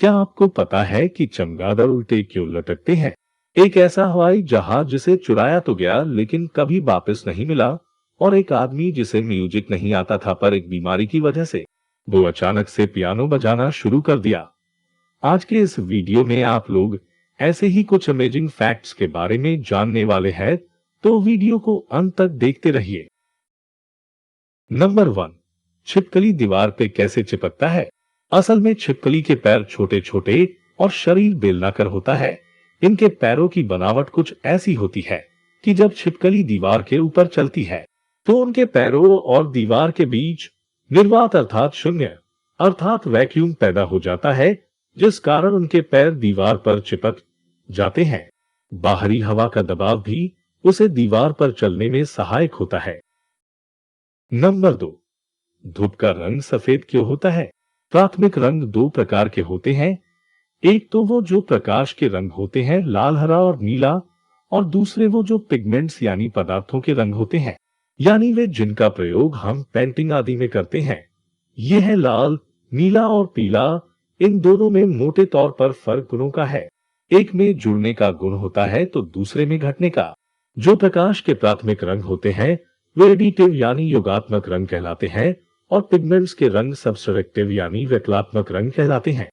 क्या आपको पता है कि चमगादड़ उल्टे क्यों लटकते हैं? एक ऐसा हवाई जहाज जिसे चुराया तो गया लेकिन कभी वापस नहीं मिला, और एक आदमी जिसे म्यूजिक नहीं आता था पर एक बीमारी की वजह से वो अचानक से पियानो बजाना शुरू कर दिया। आज के इस वीडियो में आप लोग ऐसे ही कुछ अमेजिंग फैक्ट्स के बारे में जानने वाले हैं, तो वीडियो को अंत तक देखते रहिए। नंबर 1, छिपकली दीवार पे कैसे चिपकता है? असल में छिपकली के पैर छोटे छोटे और शरीर बेलनाकर होता है। इनके पैरों की बनावट कुछ ऐसी होती है कि जब छिपकली दीवार के ऊपर चलती है तो उनके पैरों और दीवार के बीच निर्वात अर्थात शून्य अर्थात वैक्यूम पैदा हो जाता है, जिस कारण उनके पैर दीवार पर चिपक जाते हैं। बाहरी हवा का दबाव भी उसे दीवार पर चलने में सहायक होता है। नंबर 2, धूप का रंग सफेद क्यों होता है? प्राथमिक रंग दो प्रकार के होते हैं। एक तो वो जो प्रकाश के रंग होते हैं, लाल, हरा और नीला, और दूसरे वो जो पिगमेंट्स यानी पदार्थों के रंग होते हैं, यानी वे जिनका प्रयोग हम पेंटिंग आदि में करते हैं। ये है लाल, नीला और पीला। इन दोनों में मोटे तौर पर फर्क गुणों का है। एक में जुड़ने का गुण होता है तो दूसरे में घटने का। जो प्रकाश के प्राथमिक रंग होते हैं वे एडिटिव यानी योगात्मक रंग कहलाते हैं, और पिगमेंट्स के रंग सब्सट्रैक्टिव यानी विकलात्मक रंग कहलाते हैं।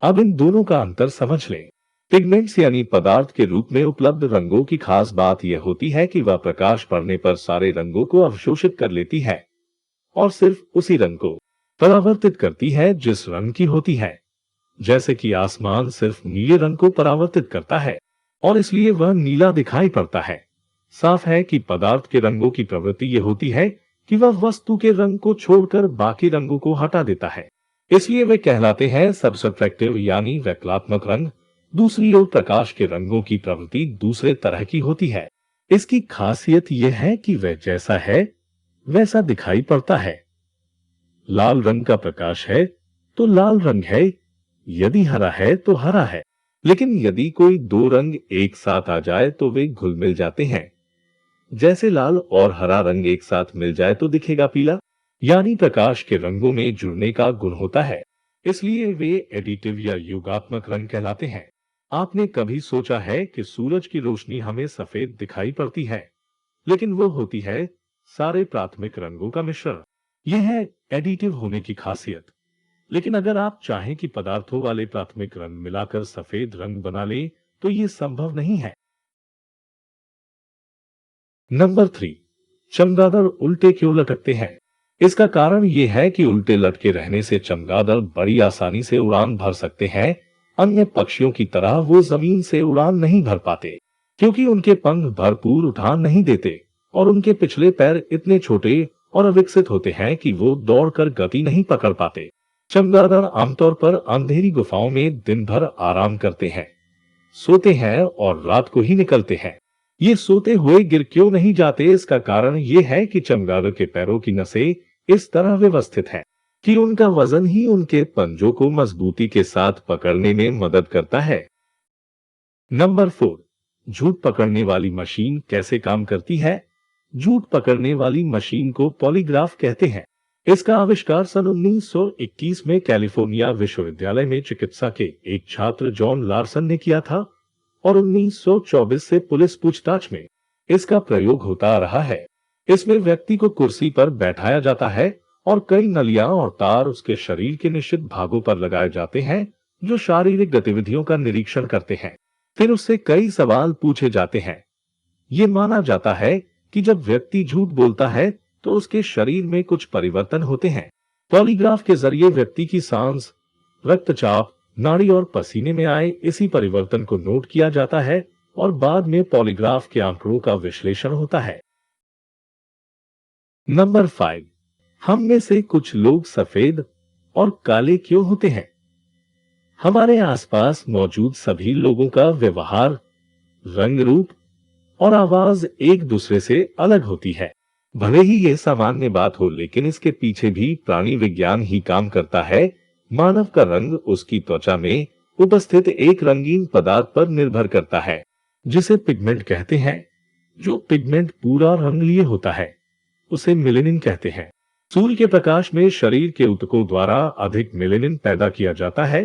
अब इन दोनों का अंतर समझ लें। पिगमेंट्स यानी पदार्थ के रूप में उपलब्ध रंगों की खास बात यह होती है कि वह प्रकाश पड़ने पर सारे रंगों को अवशोषित कर लेती है और सिर्फ उसी रंग को परावर्तित करती है जिस रंग की होती है। जैसे कि आसमान सिर्फ नीले रंग को परावर्तित करता है और इसलिए वह नीला दिखाई पड़ता है। साफ है कि पदार्थ के रंगों की प्रवृत्ति यह होती है कि वह वस्तु के रंग को छोड़कर बाकी रंगों को हटा देता है, इसलिए वे कहलाते हैं सब्सट्रैक्टिव यानी वैकल्पिक रंग। दूसरी ओर प्रकाश के रंगों की प्रवृत्ति दूसरे तरह की होती है। इसकी खासियत यह है कि वह जैसा है वैसा दिखाई पड़ता है। लाल रंग का प्रकाश है तो लाल रंग है, यदि हरा है तो हरा है, लेकिन यदि कोई दो रंग एक साथ आ जाए तो वे घुल मिल जाते हैं। जैसे लाल और हरा रंग एक साथ मिल जाए तो दिखेगा पीला, यानी प्रकाश के रंगों में जुड़ने का गुण होता है, इसलिए वे एडिटिव या योगात्मक रंग कहलाते हैं। आपने कभी सोचा है कि सूरज की रोशनी हमें सफेद दिखाई पड़ती है, लेकिन वो होती है सारे प्राथमिक रंगों का मिश्रण। यह है एडिटिव होने की खासियत। लेकिन अगर आप चाहें कि पदार्थों वाले प्राथमिक रंग मिलाकर सफेद रंग बना ले तो ये संभव नहीं है। नंबर 3, चमगादड़ उल्टे क्यों लटकते हैं? इसका कारण यह है कि उल्टे लटके रहने से चमगादड़ बड़ी आसानी से उड़ान भर सकते हैं। अन्य पक्षियों की तरह वो जमीन से उड़ान नहीं भर पाते, क्योंकि उनके पंख भरपूर उठान नहीं देते और उनके पिछले पैर इतने छोटे और अविकसित होते हैं कि वो दौड़कर गति नहीं पकड़ पाते। चमगादड़ आमतौर पर अंधेरी गुफाओं में दिन भर आराम करते हैं, सोते हैं और रात को ही निकलते हैं। ये सोते हुए गिर क्यों नहीं जाते? इसका कारण ये है कि चमगादड़ के पैरों की नसें इस तरह व्यवस्थित हैं कि उनका वजन ही उनके पंजों को मजबूती के साथ पकड़ने में मदद करता है। नंबर 4, झूठ पकड़ने वाली मशीन कैसे काम करती है? झूठ पकड़ने वाली मशीन को पॉलीग्राफ कहते हैं। इसका आविष्कार सन 1921 में कैलिफोर्निया विश्वविद्यालय में चिकित्सा के एक छात्र जॉन लार्सन ने किया था और 1924 से पुलिस पूछताछ में इसका प्रयोग होता रहा है। इसमें व्यक्ति को कुर्सी पर बैठाया जाता है और कई नलियां और तार उसके शरीर के निश्चित भागों पर लगाए जाते हैं जो शारीरिक गतिविधियों का निरीक्षण करते हैं। फिर उससे कई सवाल पूछे जाते हैं। ये माना जाता है कि जब व्यक्ति झूठ बोलता है तो उसके शरीर में कुछ परिवर्तन होते हैं। पॉलीग्राफ के जरिए व्यक्ति की सांस, रक्तचाप, नाड़ी और पसीने में आए इसी परिवर्तन को नोट किया जाता है और बाद में पॉलीग्राफ के आंकड़ों का विश्लेषण होता है। नंबर 5, हम में से कुछ लोग सफेद और काले क्यों होते हैं? हमारे आसपास मौजूद सभी लोगों का व्यवहार, रंग, रूप और आवाज एक दूसरे से अलग होती है। भले ही ये सामान्य बात हो, लेकिन इसके पीछे भी प्राणी विज्ञान ही काम करता है। मानव का रंग उसकी त्वचा में उपस्थित एक रंगीन पदार्थ पर निर्भर करता है जिसे पिगमेंट कहते हैं। जो पिगमेंट पूरा रंग लिए होता है उसे मेलेनिन कहते हैं। सूर्य के प्रकाश में शरीर के ऊतकों द्वारा अधिक मेलेनिन पैदा किया जाता है।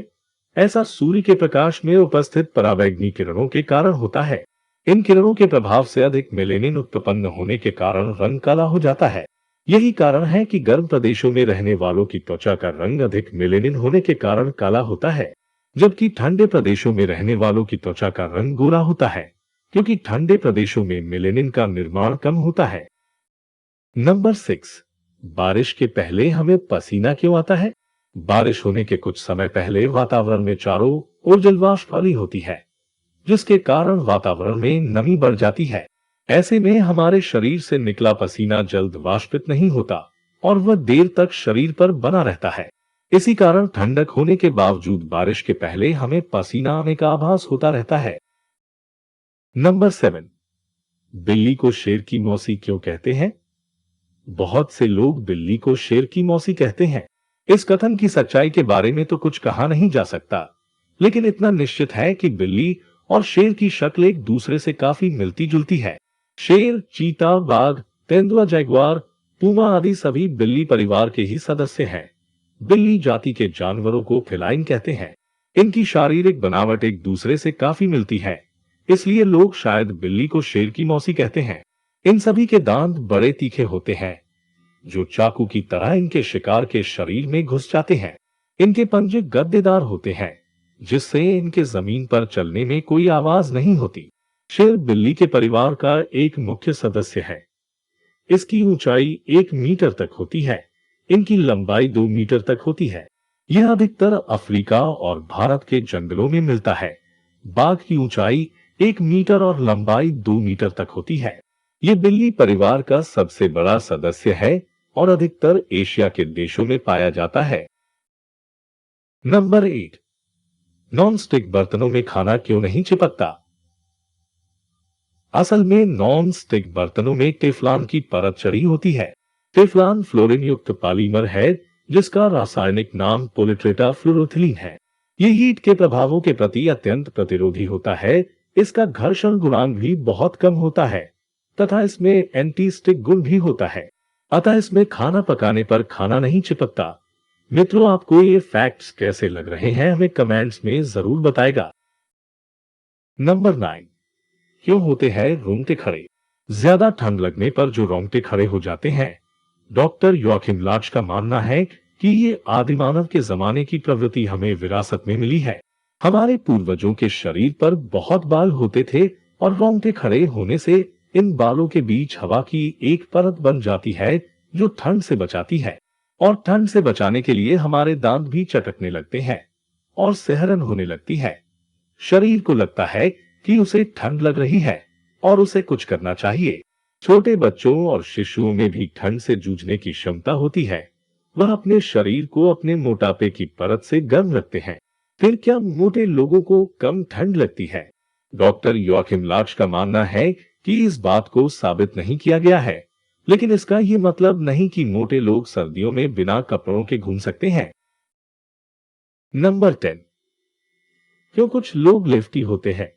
ऐसा सूर्य के प्रकाश में उपस्थित पराबैंगनी किरणों के कारण होता है। इन किरणों के प्रभाव से अधिक मेलेनिन उत्पन्न होने के कारण रंग काला हो जाता है। यही कारण है कि गर्म प्रदेशों में रहने वालों की त्वचा का रंग अधिक मेलेनिन होने के कारण काला होता है, जबकि ठंडे प्रदेशों में रहने वालों की त्वचा का रंग गोरा होता है, क्योंकि ठंडे प्रदेशों में मेलेनिन का निर्माण कम होता है। नंबर 6, बारिश के पहले हमें पसीना क्यों आता है? बारिश होने के कुछ समय पहले वातावरण में चारों ओर जलवाष्प होती है, जिसके कारण वातावरण में नमी बढ़ जाती है। ऐसे में हमारे शरीर से निकला पसीना जल्द वाष्पित नहीं होता और वह देर तक शरीर पर बना रहता है। इसी कारण ठंडक होने के बावजूद बारिश के पहले हमें पसीना आने का आभास होता रहता है। नंबर 7, बिल्ली को शेर की मौसी क्यों कहते हैं? बहुत से लोग बिल्ली को शेर की मौसी कहते हैं। इस कथन की सच्चाई के बारे में तो कुछ कहा नहीं जा सकता, लेकिन इतना निश्चित है कि बिल्ली और शेर की शक्ल एक दूसरे से काफी मिलती जुलती है। शेर, चीता, बाघ, तेंदुआ, जैगुआर, पूमा आदि सभी बिल्ली परिवार के ही सदस्य हैं। बिल्ली जाति के जानवरों को फेलाइन कहते हैं। इनकी शारीरिक बनावट एक दूसरे से काफी मिलती है, इसलिए लोग शायद बिल्ली को शेर की मौसी कहते हैं। इन सभी के दांत बड़े तीखे होते हैं, जो चाकू की तरह इनके शिकार के शरीर में घुस जाते हैं। इनके पंजे गद्देदार होते हैं, जिससे इनके जमीन पर चलने में कोई आवाज नहीं होती। शेर बिल्ली के परिवार का एक मुख्य सदस्य है। इसकी ऊंचाई 1 मीटर तक होती है। इनकी लंबाई 2 मीटर तक होती है। यह अधिकतर अफ्रीका और भारत के जंगलों में मिलता है। बाघ की ऊंचाई 1 मीटर और लंबाई 2 मीटर तक होती है। ये बिल्ली परिवार का सबसे बड़ा सदस्य है और अधिकतर एशिया के देशों में पाया जाता है। नंबर 8, नॉन स्टिक बर्तनों में खाना क्यों नहीं चिपकता? असल में नॉन स्टिक बर्तनों में टेफ्लॉन की परत चढ़ी होती है। टेफ्लॉन फ्लोरीन युक्त पॉलीमर है, जिसका रासायनिक नाम पोलिट्रेटा फ्लोरोथिलीन है। ये हीट के प्रभावों के प्रति अत्यंत प्रतिरोधी होता है। इसका घर्षण गुणांक भी बहुत कम होता है तथा इसमें एंटी स्टिक गुण भी होता है, अतः इसमें खाना पकाने पर खाना नहीं चिपकता। मित्रों, आपको ये फैक्ट्स कैसे लग रहे हैं हमें कमेंट्स में जरूर बताएगा। नंबर 9, क्यों होते हैं रोंगटे खड़े? ज्यादा ठंड लगने पर जो रोंगटे खड़े हो जाते हैं, डॉक्टर योआकिम लार्च का मानना है कि ये आदिमानव के जमाने की प्रवृत्ति हमें विरासत में मिली है। हमारे पूर्वजों के शरीर पर बहुत बाल होते थे और रोंगटे खड़े होने से इन बालों के बीच हवा की एक परत बन जाती है, जो ठंड से बचाती है। और ठंड से बचाने के लिए हमारे दांत भी चटकने लगते हैं और सिहरन होने लगती है। शरीर को लगता है कि उसे ठंड लग रही है और उसे कुछ करना चाहिए। छोटे बच्चों और शिशुओं में भी ठंड से जूझने की क्षमता होती है। वह अपने शरीर को अपने मोटापे की परत से गर्म रखते हैं। फिर क्या मोटे लोगों को कम ठंड लगती है? डॉक्टर योआकिम लार्च का मानना है कि इस बात को साबित नहीं किया गया है, लेकिन इसका ये मतलब नहीं कि मोटे लोग सर्दियों में बिना कपड़ों के घूम सकते हैं। नंबर 10, क्यों कुछ लोग लेफ्टी होते हैं?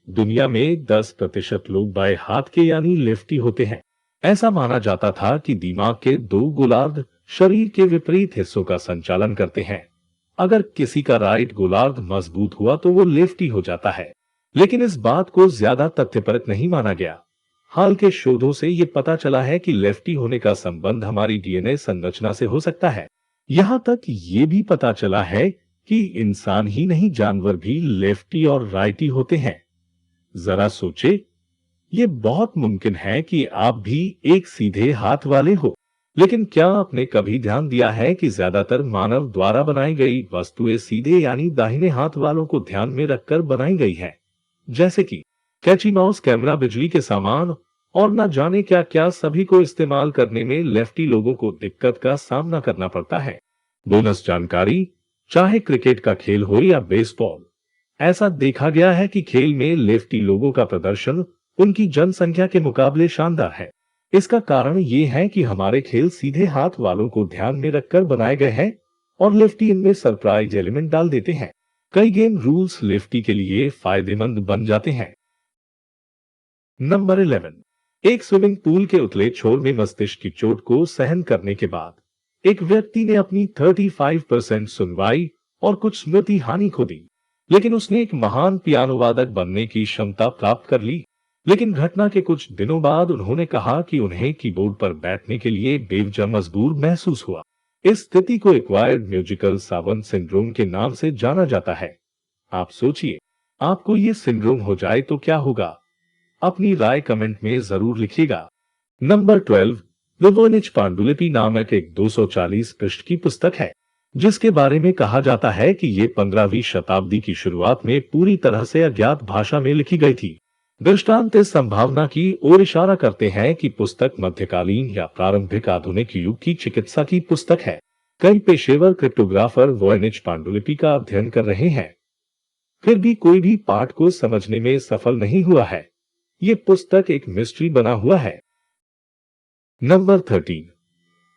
दुनिया में 10% लोग बाएं हाथ के यानी लेफ्टी होते हैं। ऐसा माना जाता था कि दिमाग के 2 गोलार्ध शरीर के विपरीत हिस्सों का संचालन करते हैं। अगर किसी का राइट गोलार्ध मजबूत हुआ तो वो लेफ्टी हो जाता है, लेकिन इस बात को ज्यादा तथ्यपरक नहीं माना गया। हाल के शोधों से ये पता चला है कि लेफ्टी होने का संबंध हमारी डीएनए संरचना से हो सकता है। यहाँ तक ये भी पता चला है कि इंसान ही नहीं, जानवर भी लेफ्टी और राइटी होते हैं। जरा सोचे, ये बहुत मुमकिन है कि आप भी एक सीधे हाथ वाले हो, लेकिन क्या आपने कभी ध्यान दिया है कि ज्यादातर मानव द्वारा बनाई गई वस्तुएं सीधे यानी दाहिने हाथ वालों को ध्यान में रखकर बनाई गई है, जैसे कि कैची, माउस, कैमरा, बिजली के सामान और न जाने क्या क्या। सभी को इस्तेमाल करने में लेफ्टी लोगों को दिक्कत का सामना करना पड़ता है। बोनस जानकारी, चाहे क्रिकेट का खेल हो या बेसबॉल, ऐसा देखा गया है कि खेल में लेफ्टी लोगों का प्रदर्शन उनकी जनसंख्या के मुकाबले शानदार है। इसका कारण ये है कि हमारे खेल सीधे हाथ वालों को ध्यान में रखकर बनाए गए हैं और लेफ्टी इनमें सरप्राइज एलिमेंट डाल देते हैं। कई गेम रूल्स लेफ्टी के लिए फायदेमंद बन जाते हैं। नंबर 11, एक स्विमिंग पूल के उतले छोर में मस्तिष्क की चोट को सहन करने के बाद एक व्यक्ति ने अपनी 35% सुनवाई और कुछ स्मृति हानि खो दी, लेकिन उसने एक महान पियानो वादक बनने की क्षमता प्राप्त कर ली। लेकिन घटना के कुछ दिनों बाद उन्होंने कहा कि उन्हें कीबोर्ड पर बैठने के लिए बेवजह मजबूर महसूस हुआ। इस स्थिति को एक्वायर्ड म्यूजिकल सावंत सिंड्रोम के नाम से जाना जाता है। आप सोचिए, आपको ये सिंड्रोम हो जाए तो क्या होगा? अपनी राय कमेंट में जरूर लिखिएगा। नंबर 12, द वोयनिच पांडुलिपि नामक एक 240 पृष्ठ की पुस्तक है, जिसके बारे में कहा जाता है कि ये 15वीं शताब्दी की शुरुआत में पूरी तरह से अज्ञात भाषा में लिखी गई थी। दृष्टांत इस संभावना की ओर इशारा करते हैं कि पुस्तक मध्यकालीन या प्रारंभिक आधुनिक युग की चिकित्सा की पुस्तक है। कई पेशेवर क्रिप्टोग्राफर वोयनिच पांडुलिपि का अध्ययन कर रहे हैं, फिर भी कोई भी पाठ को समझने में सफल नहीं हुआ है। ये पुस्तक एक मिस्ट्री बना हुआ है। नंबर 13,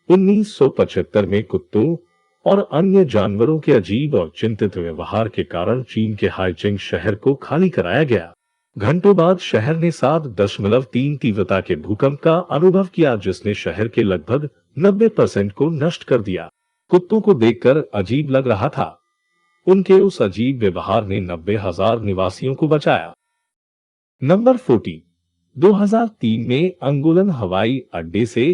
1975 में कुत्तों और अन्य जानवरों के अजीब और चिंतित व्यवहार के कारण चीन के हाइचिंग शहर को खाली कराया गया। घंटों बाद शहर ने 7.3 तीव्रता के भूकंप का अनुभव किया, जिसने शहर के लगभग 90% को नष्ट कर दिया। कुत्तों को देखकर अजीब लग रहा था। उनके उस अजीब व्यवहार ने 90,000 निवासियों को बचाया। नंबर 14, 2003 में अंगुलन हवाई अड्डे से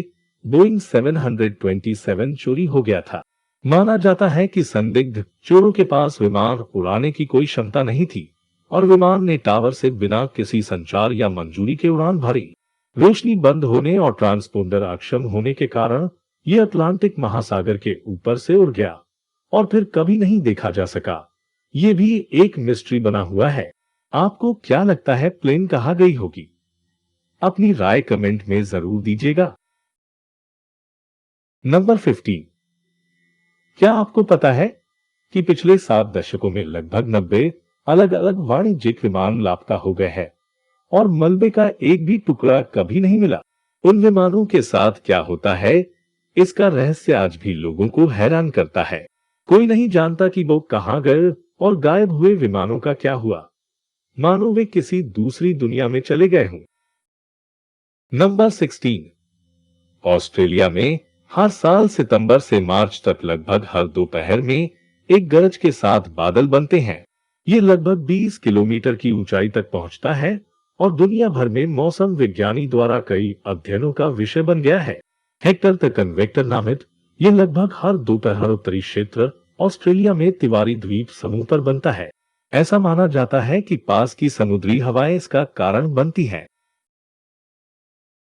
बोइंग 727 चोरी हो गया था। माना जाता है कि संदिग्ध चोरों के पास विमान उड़ाने की कोई क्षमता नहीं थी और विमान ने टावर से बिना किसी संचार या मंजूरी के उड़ान भरी। रोशनी बंद होने और ट्रांसपोंडर अक्षम होने के कारण यह अटलांटिक महासागर के ऊपर से उड़ गया और फिर कभी नहीं देखा जा सका। ये भी एक मिस्ट्री बना हुआ है। आपको क्या लगता है प्लेन कहाँ गई होगी? अपनी राय कमेंट में जरूर दीजिएगा। नंबर 15, क्या आपको पता है कि पिछले 7 दशकों में लगभग 90 अलग अलग वाणिज्यिक विमान लापता हो गए हैं और मलबे का एक भी टुकड़ा कभी नहीं मिला? उन विमानों के साथ क्या होता है, इसका रहस्य आज भी लोगों को हैरान करता है। कोई नहीं जानता कि वो कहां गए और गायब हुए विमानों का क्या हुआ, मानो वे किसी दूसरी दुनिया में चले गए हों। नंबर 16, ऑस्ट्रेलिया में हर साल सितंबर से मार्च तक लगभग हर दोपहर में एक गरज के साथ बादल बनते हैं। ये लगभग 20 किलोमीटर की ऊंचाई तक पहुंचता है और दुनिया भर में मौसम विज्ञानी द्वारा कई अध्ययनों का विषय बन गया है। हेक्टर द कन्वेक्टर नामित यह लगभग हर दोपहर उत्तरी क्षेत्र ऑस्ट्रेलिया में तिवारी द्वीप समूह पर बनता है। ऐसा माना जाता है कि पास की समुद्री हवाएं इसका कारण बनती हैं।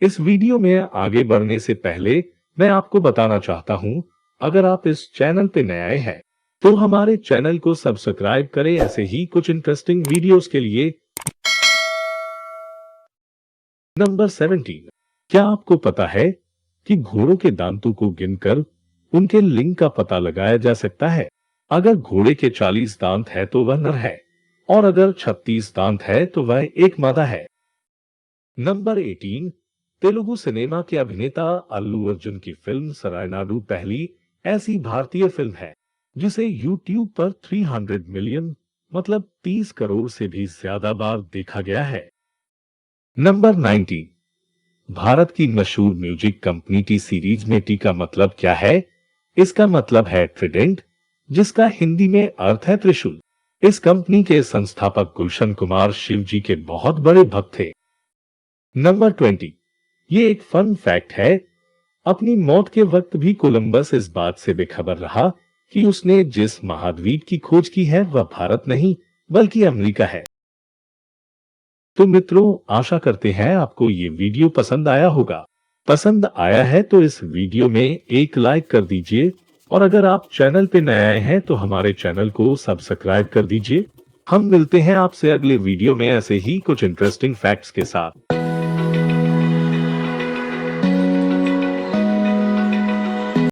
इस वीडियो में आगे बढ़ने से पहले मैं आपको बताना चाहता हूं, अगर आप इस चैनल पे नए आए हैं तो हमारे चैनल को सब्सक्राइब करें ऐसे ही कुछ इंटरेस्टिंग वीडियोस के लिए। नंबर 17, क्या आपको पता है कि घोड़ों के दांतों को गिनकर उनके लिंग का पता लगाया जा सकता है? अगर घोड़े के 40 दांत है तो वह नर है और अगर 36 दांत है तो वह एक मादा है। नंबर 18, तेलुगु सिनेमा के अभिनेता अल्लू अर्जुन की फिल्म सरायनाडु पहली ऐसी भारतीय फिल्म है जिसे YouTube पर 300 मिलियन मतलब 30 करोड़ से भी ज्यादा बार देखा गया है। नंबर 19, भारत की मशहूर म्यूजिक कंपनी टी सीरीज में टी का मतलब क्या है? इसका मतलब है ट्रिडेंट, जिसका हिंदी में अर्थ है त्रिशूल। इस कंपनी के संस्थापक गुलशन कुमार शिव जी के बहुत बड़े भक्त थे। नंबर 20, ये एक फन फैक्ट है, अपनी मौत के वक्त भी कोलंबस इस बात से बेखबर रहा कि उसने जिस महाद्वीप की खोज की है वह भारत नहीं बल्कि अमेरिका है। तो मित्रों, आशा करते हैं आपको ये वीडियो पसंद आया होगा। पसंद आया है तो इस वीडियो में एक लाइक कर दीजिए और अगर आप चैनल पे नए आए हैं तो हमारे चैनल को सब्सक्राइब कर दीजिए। हम मिलते हैं आपसे अगले वीडियो में ऐसे ही कुछ इंटरेस्टिंग फैक्ट्स के साथ।